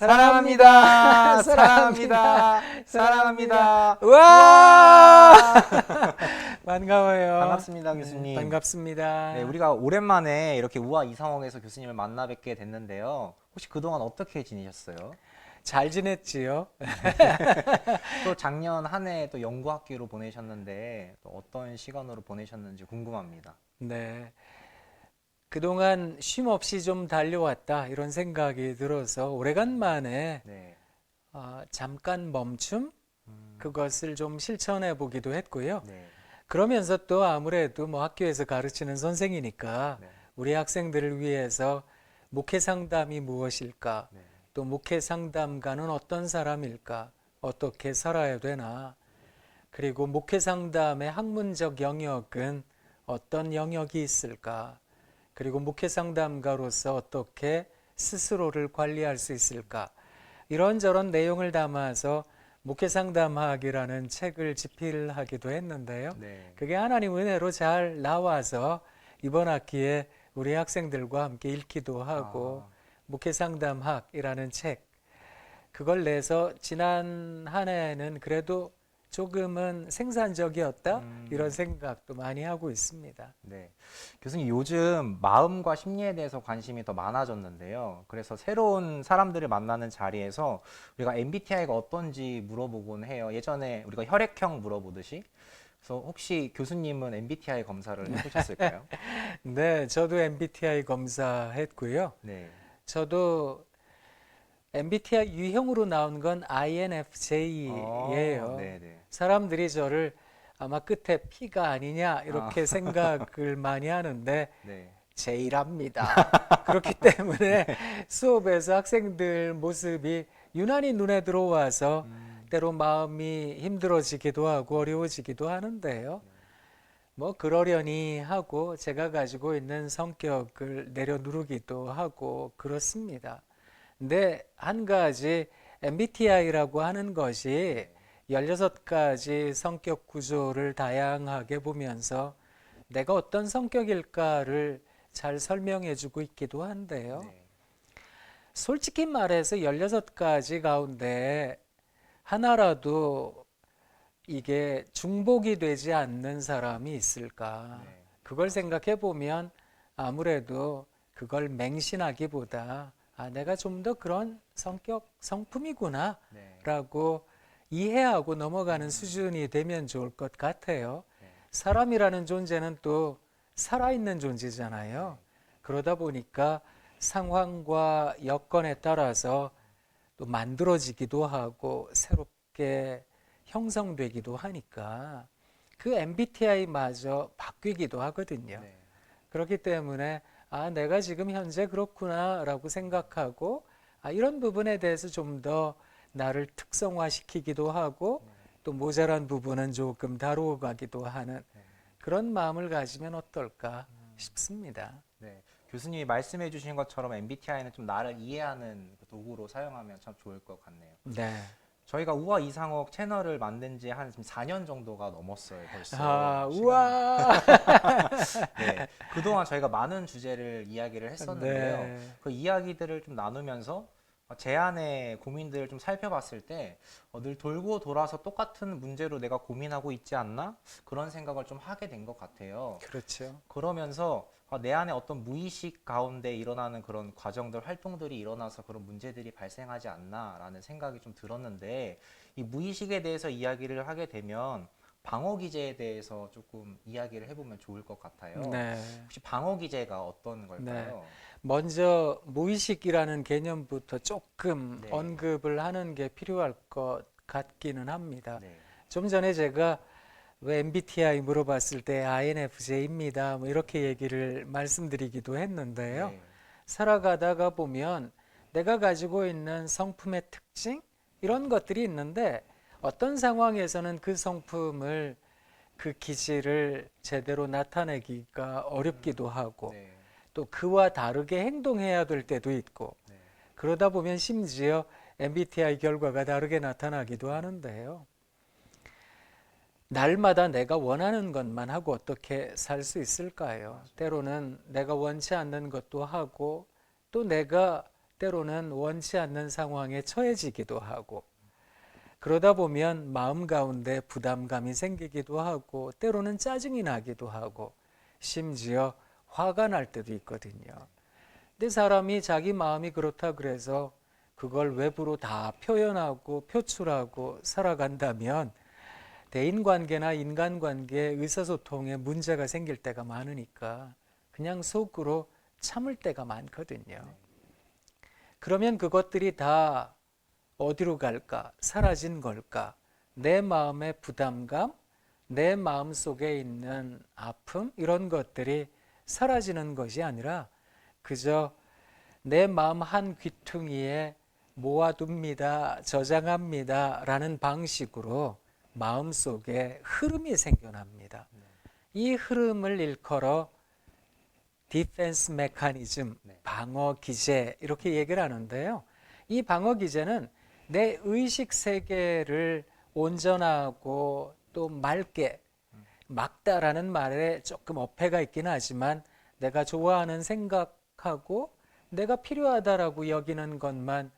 사랑합니다. 사랑합니다. 사랑합니다. 와! 반가워요. 반갑습니다, 교수님. 반갑습니다. 네, 우리가 오랜만에 이렇게 우아 이상옥에서 교수님을 만나 뵙게 됐는데요. 혹시 그동안 어떻게 지내셨어요? 잘 지냈지요? 또 작년 한 해 또 연구학기로 보내셨는데 또 어떤 시간으로 보내셨는지 궁금합니다. 네. 그동안 쉼 없이 좀 달려왔다 이런 생각이 들어서 오래간만에 네. 잠깐 멈춤 음, 그것을 좀 실천해 보기도 했고요. 네. 그러면서 또 아무래도 뭐 학교에서 가르치는 선생이니까 네. 우리 학생들을 위해서 목회 상담이 무엇일까? 네. 또 목회 상담가는 어떤 사람일까? 어떻게 살아야 되나? 그리고 목회 상담의 학문적 영역은 어떤 영역이 있을까? 그리고 목회 상담가로서 어떻게 스스로를 관리할 수 있을까? 이런저런 내용을 담아서 목회 상담학이라는 책을 집필하기도 했는데요. 네. 그게 하나님 은혜로 잘 나와서 이번 학기에 우리 학생들과 함께 읽기도 하고 목회 상담학이라는 책 그걸 내서 지난 한 해는 그래도 조금은 생산적이었다 이런 생각도 많이 하고 있습니다. 네. 교수님, 요즘 마음과 심리에 대해서 관심이 더 많아졌는데요. 그래서 새로운 사람들을 만나는 자리에서 우리가 MBTI가 어떤지 물어보곤 해요. 예전에 우리가 혈액형 물어보듯이. 그래서 혹시 교수님은 MBTI 검사를 해보셨을까요? 네, 저도 MBTI 검사했고요. 네. 저도 MBTI 유형으로 나온 건 INFJ예요. 네네. 사람들이 저를 아마 끝에 P가 아니냐 이렇게 생각을 많이 하는데 네. J랍니다. 그렇기 때문에 수업에서 학생들 모습이 유난히 눈에 들어와서 때로 마음이 힘들어지기도 하고 어려워지기도 하는데요. 뭐 그러려니 하고 제가 가지고 있는 성격을 내려누르기도 하고 그렇습니다. 근데 한 가지 MBTI라고 하는 것이 16가지 성격 구조를 다양하게 보면서 내가 어떤 성격일까를 잘 설명해 주고 있기도 한데요. 네. 솔직히 말해서 16가지 가운데 하나라도 이게 중복이 되지 않는 사람이 있을까? 네. 그걸 생각해 보면 아무래도 그걸 맹신하기보다 내가 좀 더 그런 성격, 성품이구나 네. 라고 이해하고 넘어가는 수준이 되면 좋을 것 같아요. 네. 사람이라는 존재는 또 살아있는 존재잖아요. 그러다 보니까 상황과 여건에 따라서 또 만들어지기도 하고 새롭게 형성되기도 하니까 그 MBTI마저 바뀌기도 하거든요. 네. 그렇기 때문에 내가 지금 현재 그렇구나라고 생각하고 이런 부분에 대해서 좀 더 나를 특성화시키기도 하고 또 모자란 부분은 조금 다루어 가기도 하는 그런 마음을 가지면 어떨까 싶습니다. 네. 교수님이 말씀해 주신 것처럼 MBTI는 좀 나를 이해하는 도구로 사용하면 참 좋을 것 같네요. 네. 저희가 우아 이상옥 채널을 만든 지 한 4년 정도가 넘었어요, 벌써. 우와. 네. 그동안 저희가 많은 주제를 이야기를 했었는데요. 네. 그 이야기들을 좀 나누면서 제 안의 고민들을 좀 살펴봤을 때 늘 돌고 돌아서 똑같은 문제로 내가 고민하고 있지 않나? 그런 생각을 좀 하게 된 것 같아요. 그렇죠. 그러면서 내 안에 어떤 무의식 가운데 일어나는 그런 과정들, 활동들이 일어나서 그런 문제들이 발생하지 않나라는 생각이 좀 들었는데 이 무의식에 대해서 이야기를 하게 되면 방어 기제에 대해서 조금 이야기를 해보면 좋을 것 같아요. 네. 혹시 방어 기제가 어떤 걸까요? 먼저 무의식이라는 개념부터 조금 네. 언급을 하는 게 필요할 것 같기는 합니다. 네. 좀 전에 제가 왜 MBTI 물어봤을 때 INFJ입니다. 뭐 이렇게 얘기를 말씀드리기도 했는데요. 네. 살아가다가 보면 내가 가지고 있는 성품의 특징 이런 것들이 있는데 어떤 상황에서는 그 성품을 그 기질을 제대로 나타내기가 어렵기도 하고 네. 또 그와 다르게 행동해야 될 때도 있고 네. 그러다 보면 심지어 MBTI 결과가 다르게 나타나기도 하는데요. 날마다 내가 원하는 것만 하고 어떻게 살 수 있을까요? 때로는 내가 원치 않는 것도 하고 또 내가 때로는 원치 않는 상황에 처해지기도 하고 그러다 보면 마음 가운데 부담감이 생기기도 하고 때로는 짜증이 나기도 하고 심지어 화가 날 때도 있거든요. 근데 사람이 자기 마음이 그렇다 그래서 그걸 외부로 다 표현하고 표출하고 살아간다면 대인관계나 인간관계 의사소통에 문제가 생길 때가 많으니까 그냥 속으로 참을 때가 많거든요. 그러면 그것들이 다 어디로 갈까? 사라진 걸까? 내 마음의 부담감, 내 마음 속에 있는 아픔 이런 것들이 사라지는 것이 아니라 그저 내 마음 한 귀퉁이에 모아둡니다, 저장합니다 라는 방식으로 마음속에 흐름이 생겨납니다. 이 흐름을 일컬어 디펜스 메커니즘, 방어 기제 이렇게 얘기를 하는데요. 이 방어 기제는 내 의식 세계를 온전하고 또 맑게 막다라는 말에 조금 어폐가 있긴 하지만 내가 좋아하는 생각하고 내가 필요하다라고 여기는 것만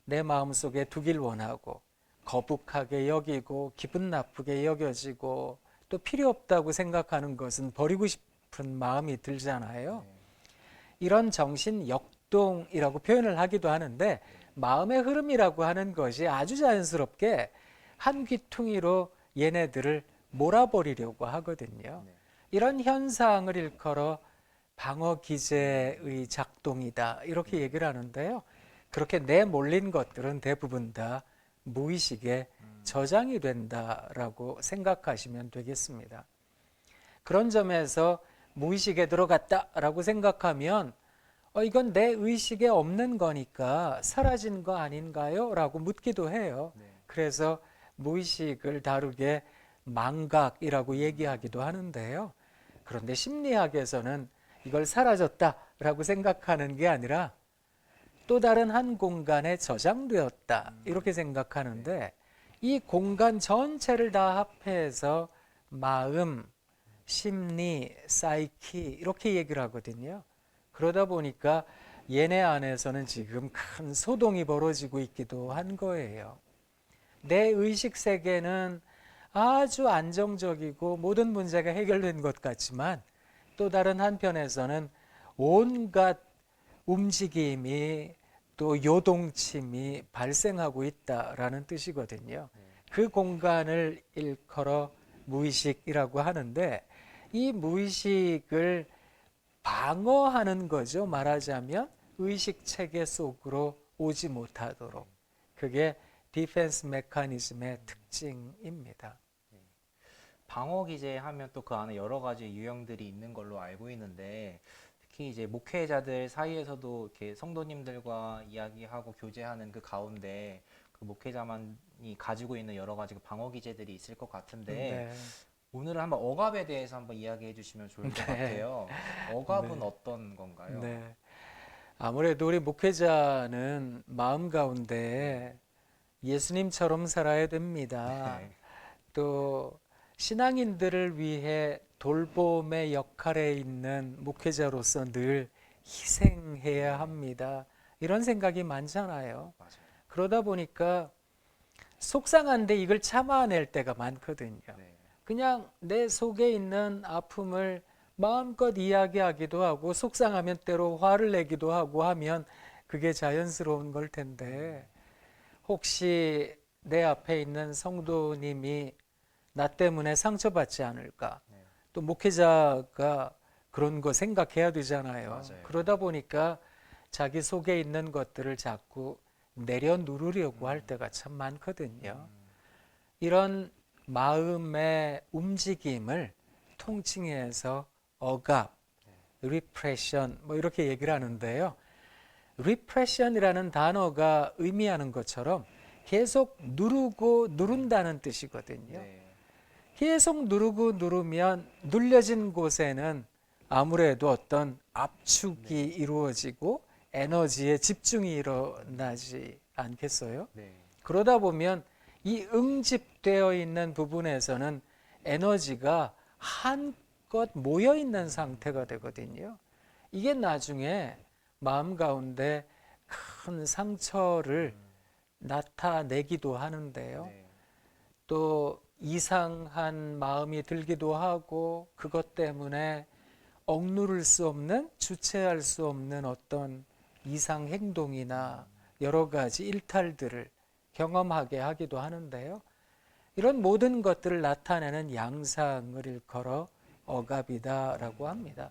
내 마음속에 두길 원하고 거북하게 여기고 기분 나쁘게 여겨지고 또 필요 없다고 생각하는 것은 버리고 싶은 마음이 들잖아요. 이런 정신 역동이라고 표현을 하기도 하는데 마음의 흐름이라고 하는 것이 아주 자연스럽게 한 귀퉁이로 얘네들을 몰아버리려고 하거든요. 이런 현상을 일컬어 방어 기제의 작동이다 이렇게 얘기를 하는데요. 그렇게 내몰린 것들은 대부분 다 무의식에 저장이 된다라고 생각하시면 되겠습니다. 그런 점에서 무의식에 들어갔다라고 생각하면 이건 내 의식에 없는 거니까 사라진 거 아닌가요? 라고 묻기도 해요. 그래서 무의식을 다루게 망각이라고 얘기하기도 하는데요. 그런데 심리학에서는 이걸 사라졌다라고 생각하는 게 아니라 또 다른 한 공간에 저장되었다 이렇게 생각하는데 이 공간 전체를 다 합해서 마음, 심리, 사이키 이렇게 얘기를 하거든요. 그러다 보니까 얘네 안에서는 지금 큰 소동이 벌어지고 있기도 한 거예요. 내 의식 세계는 아주 안정적이고 모든 문제가 해결된 것 같지만 또 다른 한편에서는 온갖 움직임이 또 요동침이 발생하고 있다라는 뜻이거든요. 그 공간을 일컬어 무의식이라고 하는데 이 무의식을 방어하는 거죠. 말하자면 의식 체계 속으로 오지 못하도록. 그게 디펜스 메커니즘의 특징입니다. 방어 기제 하면 또 그 안에 여러 가지 유형들이 있는 걸로 알고 있는데 특히 이제 목회자들 사이에서도 이렇게 성도님들과 이야기하고 교제하는 그 가운데 그 목회자만이 가지고 있는 여러 가지 그 방어 기제들이 있을 것 같은데 네. 오늘은 한번 억압에 대해서 한번 이야기해 주시면 좋을 것 같아요. 억압은 네. 어떤 건가요? 네. 아무래도 우리 목회자는 마음 가운데 예수님처럼 살아야 됩니다. 네. 또 신앙인들을 위해 돌봄의 역할에 있는 목회자로서 늘 희생해야 합니다. 이런 생각이 많잖아요. 맞아요. 그러다 보니까 속상한데 이걸 참아낼 때가 많거든요. 네. 그냥 내 속에 있는 아픔을 마음껏 이야기하기도 하고 속상하면 때로 화를 내기도 하고 하면 그게 자연스러운 걸 텐데 혹시 내 앞에 있는 성도님이 나 때문에 상처받지 않을까? 네. 또 목회자가 그런 거 생각해야 되잖아요. 맞아요. 그러다 보니까 자기 속에 있는 것들을 자꾸 내려누르려고 할 때가 참 많거든요. 이런 마음의 움직임을 통칭해서 억압, 리프레션 뭐 이렇게 얘기를 하는데요. 리프레션이라는 단어가 의미하는 것처럼 계속 누르고 누른다는 뜻이거든요. 네. 계속 누르고 누르면 눌려진 곳에는 아무래도 어떤 압축이 이루어지고 에너지의 집중이 일어나지 않겠어요? 네. 그러다 보면 이 응집되어 있는 부분에서는 에너지가 한껏 모여 있는 상태가 되거든요. 이게 나중에 마음 가운데 아픈 상처를 나타내기도 하는데요. 네. 또 이상한 마음이 들기도 하고 그것 때문에 억누를 수 없는, 주체할 수 없는 어떤 이상 행동이나 여러 가지 일탈들을 경험하게 하기도 하는데요. 이런 모든 것들을 나타내는 양상을 일컬어 억압이다라고 합니다.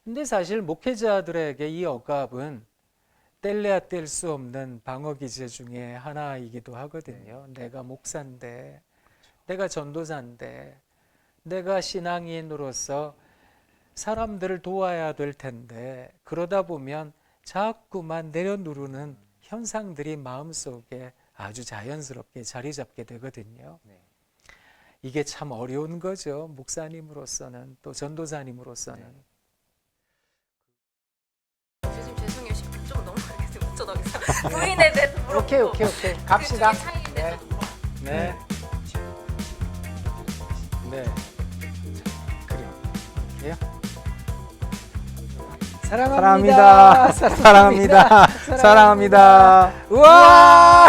근데 사실 목회자들에게 이 억압은 뗄래야 뗄 수 없는 방어 기제 중에 하나이기도 하거든요. 내가 목사인데, 내가 전도사인데, 내가 신앙인으로서 사람들을 도와야 될 텐데, 그러다 보면 자꾸만 내려누르는 현상들이 마음속에 아주 자연스럽게 자리 잡게 되거든요. 네. 이게 참 어려운 거죠. 목사님으로서는, 또 전도사님으로서는. 교수님 죄송해요. 좀 너무 그렇게 못 쳐다보겠어요. 부인에 대해서 물어보고 오케이. 갑시다. 그 중에 차이에 대해서 물어보고. 네. 네. 그래요. 사랑합니다. 사랑합니다. 사랑합니다. 우와!